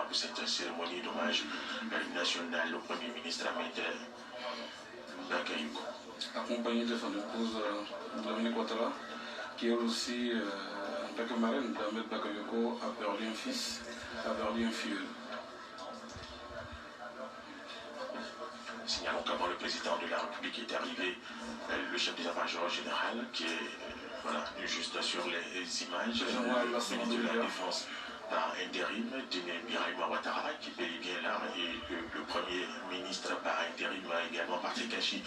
pour cette cérémonie d'hommage national au Premier ministre Ahmed Bakayoko. Accompagné de son épouse Dominique Ouattara, qui est aussi en tant que marraine d'Ahmed Bakayoko, a perdu un fils, a perdu un filleul. Signalons qu'avant le président de la République est arrivé le chef d'état-major général qui est voilà, juste sur les images de la défense par intérim, Dine Birahima Ouattara qui est bien là et le premier ministre par intérim également Patrick Kachi.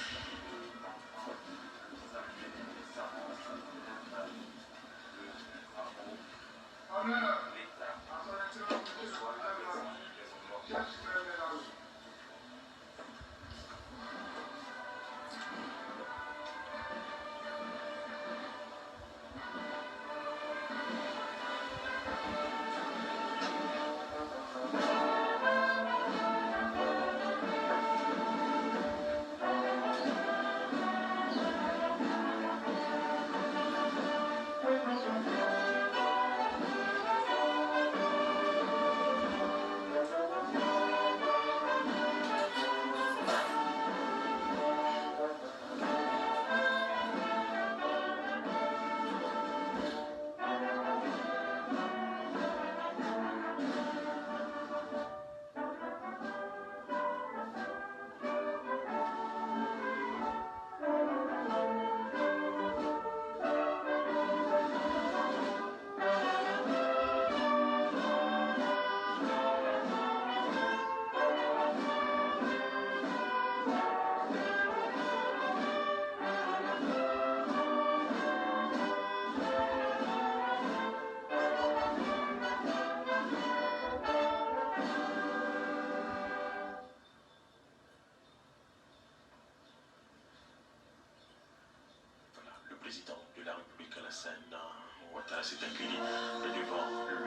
S'est incliné devant le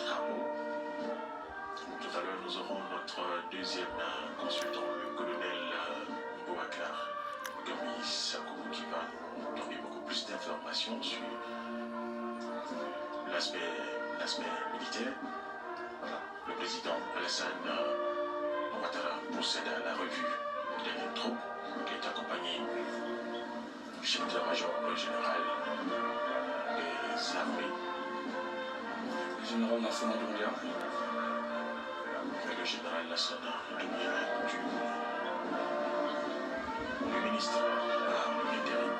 drapeau. Tout à l'heure, nous aurons notre deuxième consultant, le colonel Boubacar Gami Sakou, qui va nous donner beaucoup plus d'informations sur l'aspect militaire. Voilà. Le président Alassane Ouattara procède à la revue des troupes, qui est accompagné du chef d'état-major général des armées. Le général Lassana Doumbia. Le général Lassana Doumbia du ministre de l'intérim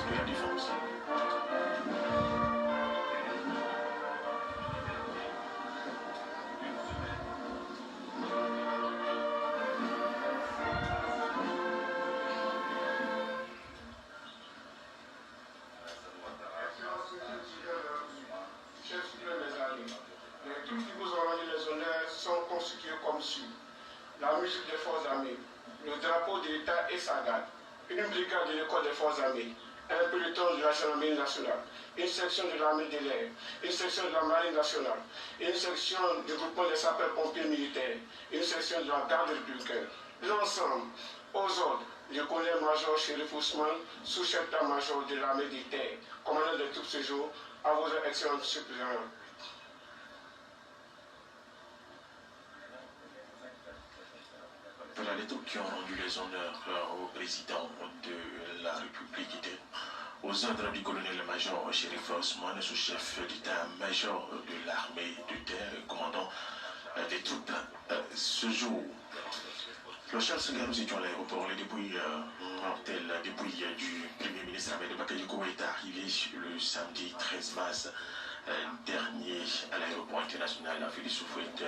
de la défense. La musique des forces armées, le drapeau de l'État et sa garde, une brigade de l'école des forces armées, un peloton de la gendarmerie nationale, une section de l'armée de l'air, une section de la marine nationale, une section du groupement des sapeurs-pompiers militaires, une section de la garde républicaine. L'ensemble, aux ordres, le colonel-major Chérif Ousmane, sous-chef d'état-major de l'armée de terre, commandant de troupes séjours, à vos excellentes supérieures. Voilà les troupes qui ont rendu les honneurs au président de la République étaient aux ordres du colonel-major Chérif Ousmane, sous-chef d'état-major de l'armée de terre, commandant des troupes. Ce jour, le Charles Senghor, nous étions à l'aéroport, les dépouilles mortelles, la dépouille du Premier ministre Ahmed Bakayoko est arrivé le samedi 13 mars dernier à l'aéroport international à Félix Houphouët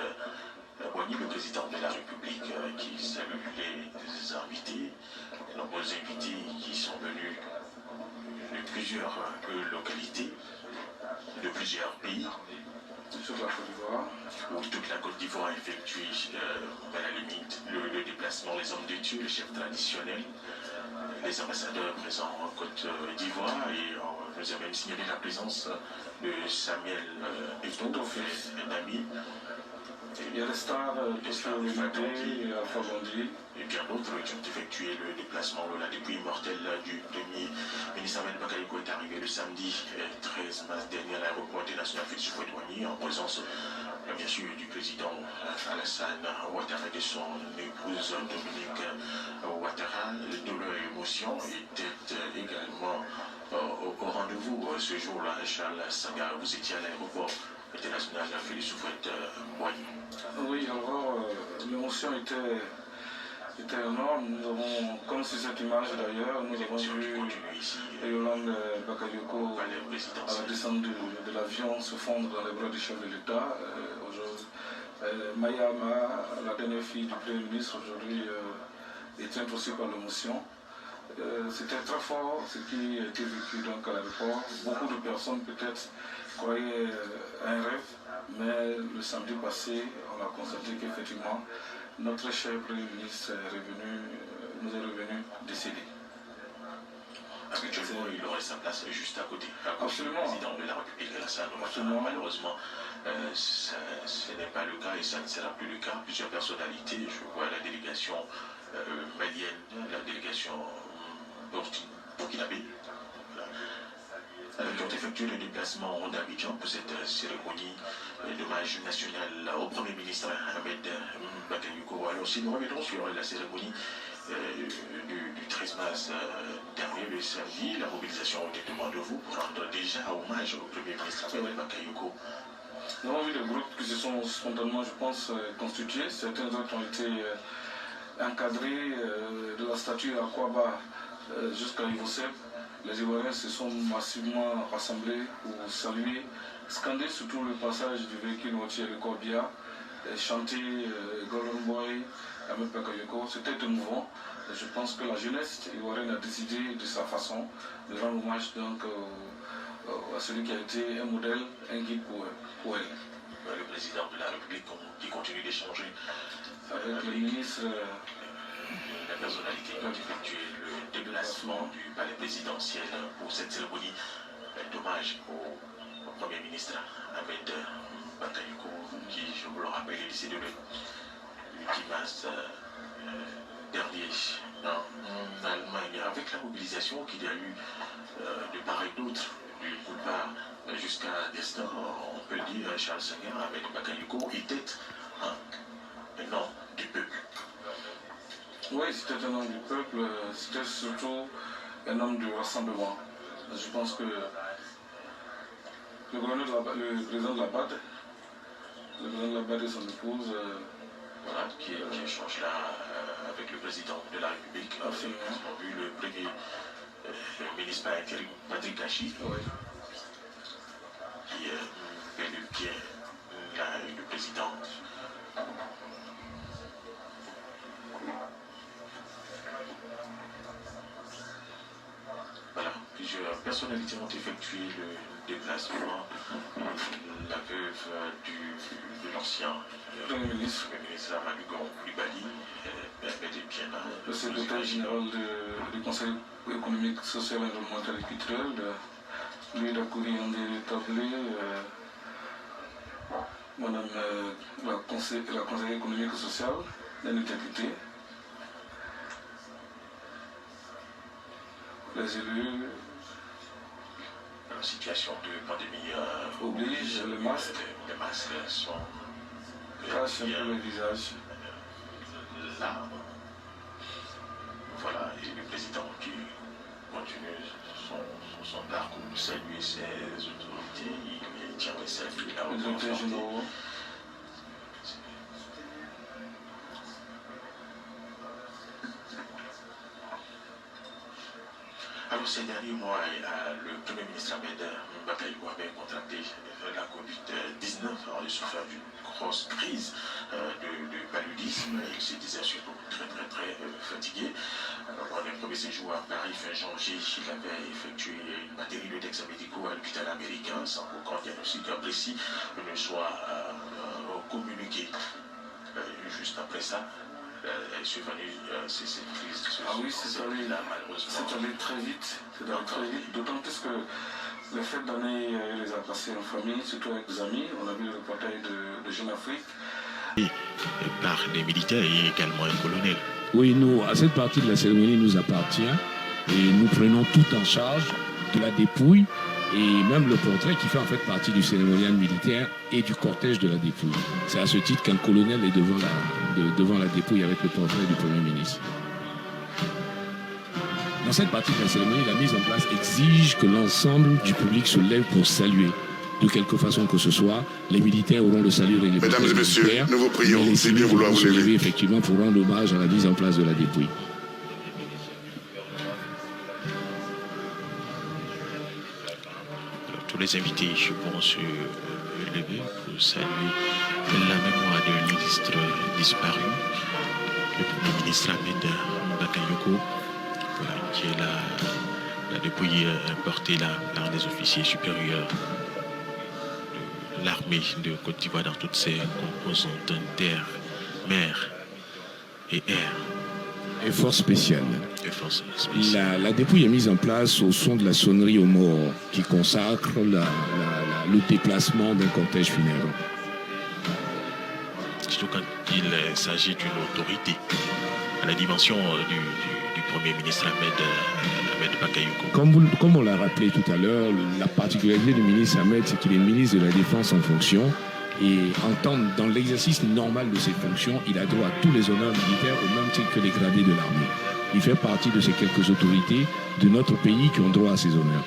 Boigny, le président de la République, qui salue les invités, les nombreux invités qui sont venus de plusieurs localités, de plusieurs pays. Toute la Côte d'Ivoire. Où toute la Côte d'Ivoire a effectué à la limite le déplacement, les hommes d'études, les chefs traditionnels, les ambassadeurs présents en Côte d'Ivoire et nous avons même signalé la présence de Samuel Eto'o, un ami. Il y a les stars de Alpha Blondy et bien d'autres qui ont effectué le déplacement. La dépouille mortelle du premier ministre Ahmed Bakayoko est arrivé le samedi 13 mars dernier à l'aéroport international Félix Houphouët-Boigny en présence bien sûr du président Alassane Ouattara et de son épouse Dominique Ouattara. De leur émotion était également au rendez-vous ce jour-là. Charles Saga, vous étiez à l'aéroport international Félix Houphouët-Boigny. Oui, alors l'émotion était énorme. Nous avons, comme sur cette image d'ailleurs, nous avons vu Yolande Bakayoko à la descente de l'avion se fondre dans les bras du chef de l'État. Mayama, la dernière fille du Premier ministre, aujourd'hui éteinte aussi par l'émotion. C'était très fort ce qui a été vécu donc, à l'aéroport. Beaucoup de personnes peut-être croyaient à un rêve, mais le samedi passé, on a constaté qu'effectivement, notre cher Premier ministre nous est revenu décédé. Actuellement, il aurait sa place juste à côté. Absolument. Le président de la République, Alassane Ouattara. Malheureusement, ce n'est pas le cas et ça ne sera plus le cas. Plusieurs personnalités, je vois la délégation malienne, la délégation burkinabé, qui ont effectué le déplacement d'Abidjan pour cette cérémonie d'hommage national au Premier ministre Ahmed Bakayoko. Alors si nous revenons sur la cérémonie du 13 mars dernier, le samedi, la mobilisation était devant de vous pour rendre déjà hommage au Premier ministre Ahmed Bakayoko. Nous avons vu des groupes qui se sont spontanément, je pense, constitués. Certains autres ont été encadrés de la statue à Kouaba jusqu'à Ivosep. Les Ivoiriens se sont massivement rassemblés pour saluer, scander surtout le passage du véhicule routier de Corbia, chanter Golden Boy, Ahmed Bakayoko. C'était émouvant. Je pense que la jeunesse ivoirienne a décidé de sa façon de rendre hommage donc, à celui qui a été un modèle, un guide pour elle. Le président de la République qui continue d'échanger avec le ministre. La personnalité qui a effectué le déplacement du palais présidentiel pour cette cérémonie d'hommage au Premier ministre Ahmed Bakayoko, qui, je vous le rappelle, est décédé le 10 mars dernier en Allemagne. Avec la mobilisation qu'il y a eu de part et d'autre, du boulevard jusqu'à Destin, on peut le dire, Charles Saga, Ahmed Bakayoko était un homme du peuple. Oui, c'était un homme du peuple, c'était surtout un homme du rassemblement. Je pense que le président de la BAD et son épouse... voilà, qui échange là avec le président de la République. Absolument. On a vu le premier ministre par intérim, Patrick Kachi, oui, qui fait le pied le président. Voilà, plusieurs personnalités ont effectué le déplacement. La veuve de l'ancien Premier ministre, Amadou Coulibaly, était bien là. le secrétaire général du Conseil économique, social, environnemental et culturel, lui, la André Tablé, madame la conseillère économique et sociale, l'intégrité. Les élus. En situation de pandémie oblige, les masques. Les masques sont. Cachent un peu le visage. Là. Voilà, et le président qui continue son parcours, saluer ses autorités, il tient les saluts là. Les autorités généraux. Alors ces derniers mois, le Premier ministre Ahmed Bakayoko avait contracté la Covid-19 en souffert d'une grosse crise de paludisme. Il se disait surtout très fatigué. Pendant le premier séjour à Paris fin janvier, il avait effectué une batterie de tests médicaux à l'hôpital américain sans qu'aucun diagnostic précis ne soit communiqué. Juste après ça, c'est venu cette crise. Ah oui, c'est allé très vite. D'autant plus que le fait d'année les a passés en famille, surtout avec des amis. On a vu le reportage de Jeune Afrique. Par des militaires et également un colonel. Oui, cette partie de la cérémonie nous appartient et nous prenons tout en charge. de la dépouille et même le portrait qui fait en fait partie du cérémonial militaire et du cortège de la dépouille. C'est à ce titre qu'un colonel est devant la dépouille avec le portrait du Premier ministre. Dans cette partie de la cérémonie, la mise en place exige que l'ensemble du public se lève pour saluer. De quelque façon que ce soit, les militaires auront le salut réglementaire. Mesdames et messieurs, nous vous prions, c'est bien vouloir vous lever. Effectivement, pour rendre hommage à la mise en place de la dépouille. Tous les invités vont se lever pour saluer la mémoire de ministre disparu, le Premier ministre Ahmed Bakayoko, qui est la dépouille portée là par des officiers supérieurs de l'armée de Côte d'Ivoire dans toutes ses composantes terre, mer et air. Et force spéciale. spéciale. La dépouille est mise en place au son de la sonnerie aux morts qui consacre le déplacement d'un cortège funèbre. Surtout quand il s'agit d'une autorité à la dimension du Premier ministre Ahmed Bakayoko. Comme on l'a rappelé tout à l'heure, la particularité du ministre Ahmed, c'est qu'il est ministre de la Défense en fonction. Et dans l'exercice normal de ses fonctions, il a droit à tous les honneurs militaires au même titre que les gradés de l'armée. Il fait partie de ces quelques autorités de notre pays qui ont droit à ces honneurs.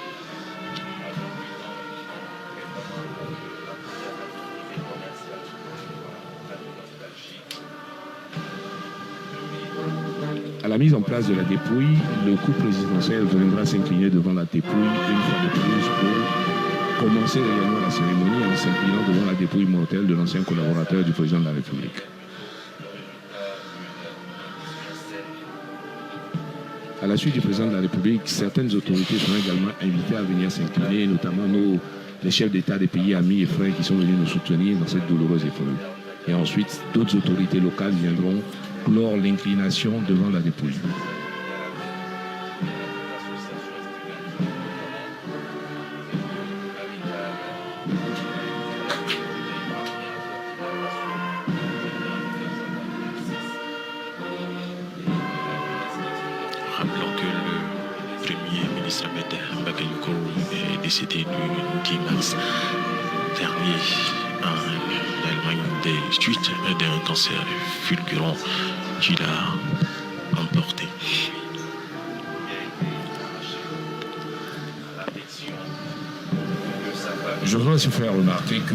À la mise en place de la dépouille, le couple présidentiel viendra s'incliner devant la dépouille une fois de plus pour commencer réellement la cérémonie en s'inclinant devant la dépouille mortelle de l'ancien collaborateur du président de la République. À la suite du président de la République, certaines autorités seront également invitées à venir s'incliner, notamment les chefs d'État des pays amis et frères qui sont venus nous soutenir dans cette douloureuse épreuve. Et ensuite, d'autres autorités locales viendront clore l'inclination devant la dépouille. Rappelons que le Premier ministre Ahmed Bakayoko est décédé le 10 mars dernier en Allemagne des suites d'un cancer fulgurant qu'il a emporté. Je voudrais aussi faire remarquer que,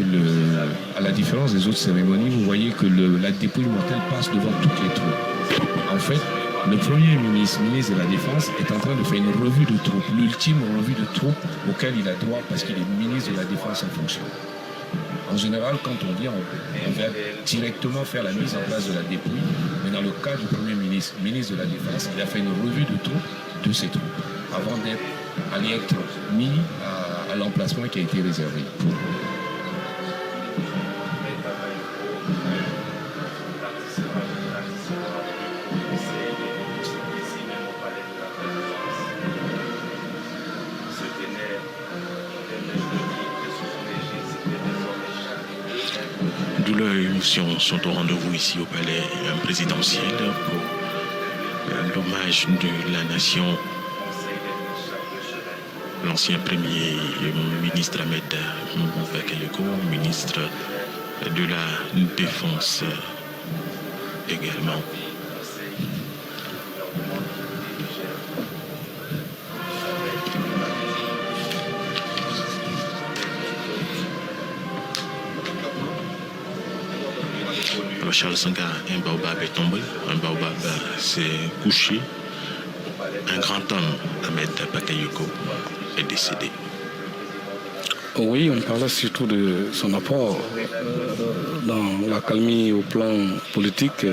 à la différence des autres cérémonies, vous voyez que la dépouille mortelle passe devant toutes les troupes. En fait, le Premier ministre, ministre de la Défense, est en train de faire une revue de troupes, l'ultime revue de troupes auquel il a droit parce qu'il est ministre de la Défense en fonction. En général, quand on vient, on va directement faire la mise en place de la dépouille, mais dans le cas du Premier ministre, ministre de la Défense, il a fait une revue de troupes de ses troupes avant d'aller être mis à l'emplacement qui a été réservé pour eux. Douleur et émotion sont au rendez-vous ici au palais présidentiel pour l'hommage de la nation. L'ancien premier ministre Ahmed Bakayoko, ministre de la Défense également. Charles Sanga, un baobab est tombé, un baobab s'est couché. Un grand homme, Ahmed Bakayoko, est décédé. Oui, on parlait surtout de son apport dans la calmie au plan politique.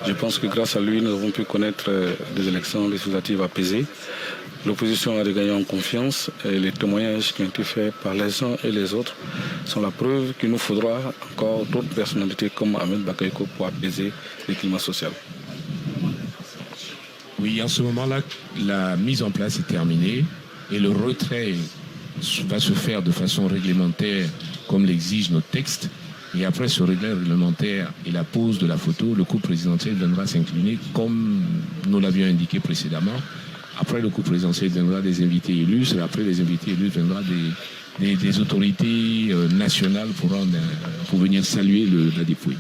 Je pense que grâce à lui, nous avons pu connaître des élections législatives apaisées. L'opposition a regagné en confiance et les témoignages qui ont été faits par les uns et les autres sont la preuve qu'il nous faudra encore d'autres personnalités comme Ahmed Bakayoko pour apaiser le climat social. Oui, en ce moment-là, la mise en place est terminée et le retrait va se faire de façon réglementaire comme l'exigent nos textes. Et après ce retrait réglementaire et la pose de la photo, le couple présidentiel viendra s'incliner comme nous l'avions indiqué précédemment. Après le coup présidentiel viendra des invités illustres, et après les invités illustres viendra des autorités nationales pour venir saluer la dépouille.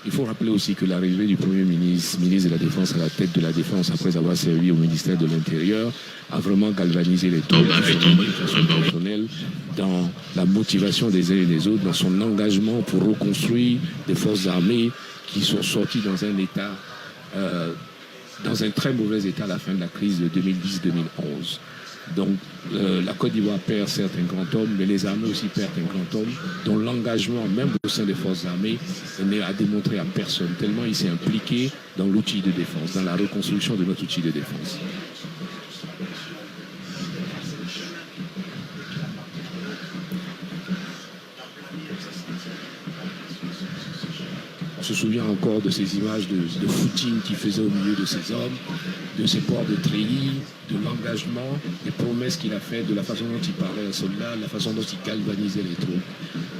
Il faut rappeler aussi que l'arrivée du Premier ministre de la Défense à la tête de la Défense, après avoir servi au ministère de l'Intérieur, a vraiment galvanisé les troupes dans la motivation des uns et des autres, dans son engagement pour reconstruire des forces armées qui sont sorties dans un état, dans un très mauvais état à la fin de la crise de 2010-2011. Donc la Côte d'Ivoire perd certes un grand homme, mais les armées aussi perdent un grand homme, dont l'engagement, même au sein des forces armées, n'est à démontrer à personne, tellement il s'est impliqué dans l'outil de défense, dans la reconstruction de notre outil de défense. On se souvient encore de ces images de footing qu'il faisait au milieu de ses hommes, de ses ports de treillis, de l'engagement, des promesses qu'il a faites, de la façon dont il parlait aux soldats, de la façon dont il galvanisait les troupes.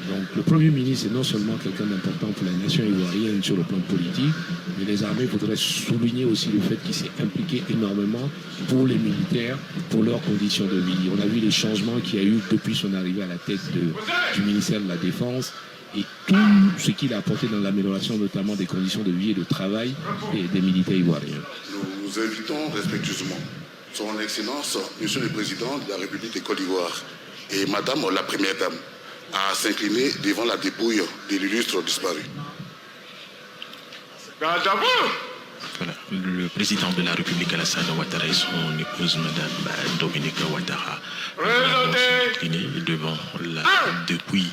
Donc le Premier ministre est non seulement quelqu'un d'important pour la nation ivoirienne sur le plan politique, mais les armées voudraient souligner aussi le fait qu'il s'est impliqué énormément pour les militaires, pour leurs conditions de vie. On a vu les changements qu'il y a eu depuis son arrivée à la tête du ministère de la Défense, et tout ce qu'il a apporté dans l'amélioration notamment des conditions de vie et de travail des militaires ivoiriens. Nous invitons respectueusement Son Excellence, Monsieur le Président de la République de Côte d'Ivoire et Madame la Première Dame à s'incliner devant la dépouille de l'illustre disparu. Voilà, le président de la République Alassane Ouattara et son épouse Madame Dominique Ouattara vont s'incliner devant la dépouille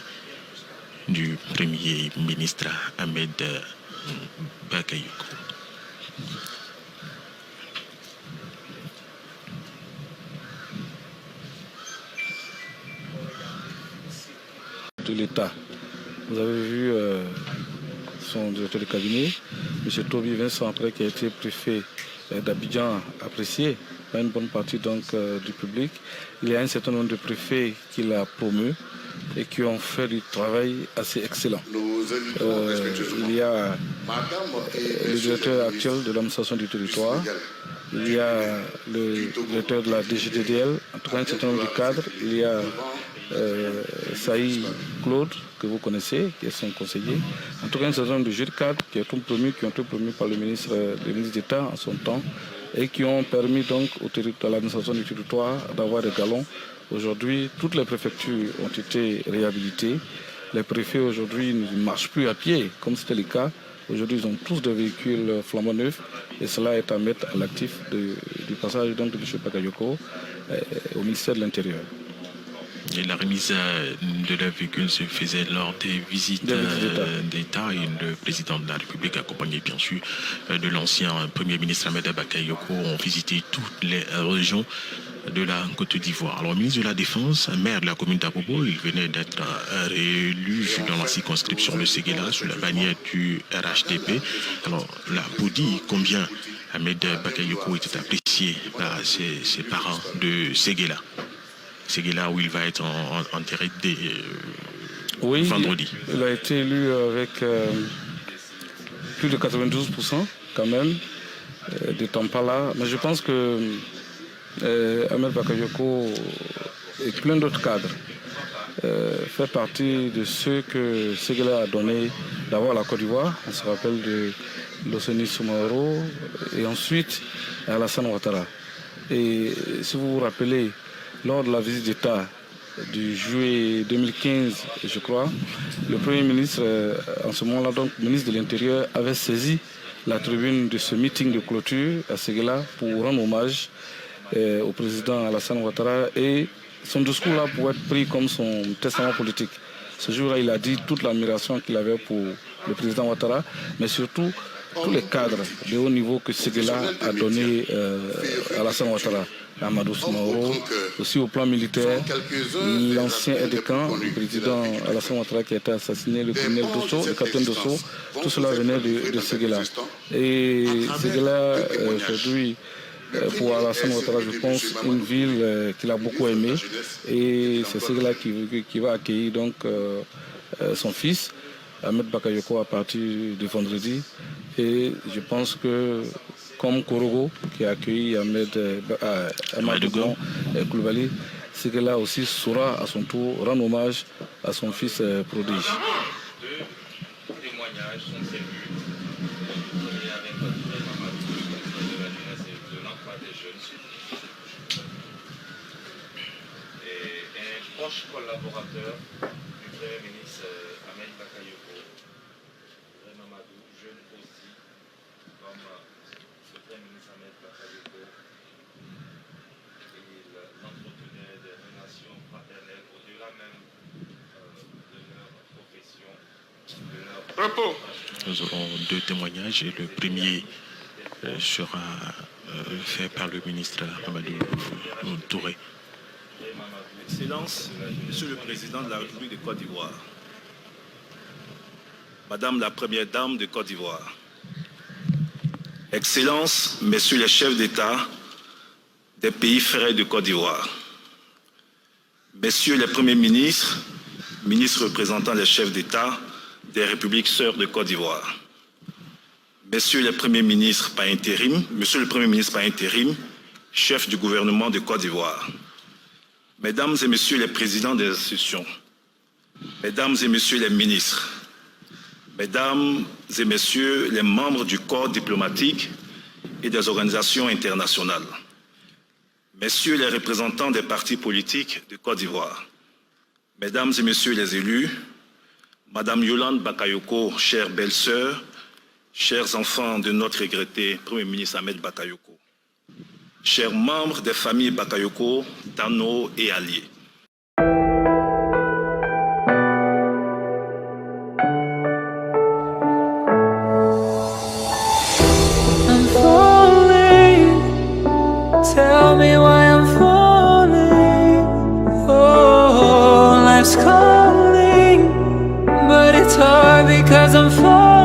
du Premier ministre Ahmed Bakayoko. De l'État. Vous avez vu son directeur de cabinet, M. Toby Vincent, qui a été préfet d'Abidjan, apprécié par une bonne partie donc, du public. Il y a un certain nombre de préfets qu'il a promus et qui ont fait du travail assez excellent. Il y a le directeur actuel de l'administration du territoire, il y a le directeur de la DGDDL, en tout cas un certain nombre de cadres, il y a Saïd Claude, que vous connaissez, qui est son conseiller, en tout cas un certain nombre de jeunes cadres qui ont été promus par le ministre d'État en son temps et qui ont permis donc à l'administration du territoire d'avoir des galons. Aujourd'hui, toutes les préfectures ont été réhabilitées. Les préfets aujourd'hui ne marchent plus à pied, comme c'était le cas. Aujourd'hui, ils ont tous des véhicules flambant neufs et cela est à mettre à l'actif du passage donc, de M. Bakayoko au ministère de l'Intérieur. Et la remise de leur véhicule se faisait lors des visites d'État et le président de la République, accompagné bien sûr de l'ancien Premier ministre Ahmed Bakayoko, ont visité toutes les régions de la Côte d'Ivoire. Alors, le ministre de la Défense, maire de la commune d'Abobo, il venait d'être réélu dans la circonscription de Séguéla sous la bannière du RHDP. Alors, là, pour dire combien Ahmed Bakayoko était apprécié par ses parents de Séguéla. Séguéla où il va être enterré vendredi. Il a été élu avec plus de 92% quand même de Tampala. Mais je pense que Ahmed Bakayoko et plein d'autres cadres fait partie de ceux que Séguéla a donné d'abord à la Côte d'Ivoire. On se rappelle de Loseni Soumaoro et ensuite Alassane Ouattara. Et si vous vous rappelez, lors de la visite d'État du juillet 2015, je crois, le Premier ministre, en ce moment-là, donc ministre de l'Intérieur, avait saisi la tribune de ce meeting de clôture à Séguéla pour rendre hommage au président Alassane Ouattara et son discours là pouvait être pris comme son testament politique. Ce jour-là, il a dit toute l'admiration qu'il avait pour le président Ouattara, mais surtout tous les cadres de haut niveau que Séguéla a donné à Alassane Ouattara. Amadou Soumaoro, aussi au plan militaire, l'ancien aide-de-camp du président Alassane Ouattara qui a été assassiné, le colonel Dosso, le capitaine Dosso, tout cela venait de Séguéla. Et Séguéla, aujourd'hui, pour Alassane Ouattara, je pense, une ville qu'il a beaucoup aimée. Et c'est celle-là qui va accueillir donc, son fils, Ahmed Bakayoko, à partir de vendredi. Et je pense que, comme Korogo, qui a accueilli Amadou Koulibaly, c'est que là aussi saura à son tour rendre hommage à son fils prodige. Deux témoignages sont servis. Le premier avec Mamadou de la jeunesse et de l'emploi des jeunes. Et un proche collaborateur du Premier ministre Ahmed Bakayoko, Mamadou, jeune aussi, comme le Premier ministre Ahmed Bakayoko. L'entretenait des relations fraternelles au-delà même de leur profession, de leur... Nous aurons deux témoignages et le premier sera fait par le ministre Amadou Touré. Excellence, Monsieur le Président de la République de Côte d'Ivoire, Madame la Première Dame de Côte d'Ivoire, Excellence, Messieurs les chefs d'État des pays frères de Côte d'Ivoire, Messieurs les premiers ministres, ministres représentant les chefs d'État des républiques sœurs de Côte d'Ivoire, Messieurs les premiers ministres par intérim, Monsieur le Premier ministre par intérim, chef du gouvernement de Côte d'Ivoire, Mesdames et Messieurs les présidents des institutions, Mesdames et Messieurs les ministres, Mesdames et Messieurs les membres du corps diplomatique et des organisations internationales, Messieurs les représentants des partis politiques de Côte d'Ivoire, Mesdames et Messieurs les élus, Madame Yolande Bakayoko, chère belle-sœur, chers enfants de notre regretté Premier ministre Ahmed Bakayoko, chers membres des familles Bakayoko, Tano et alliés. I'm falling. Tell me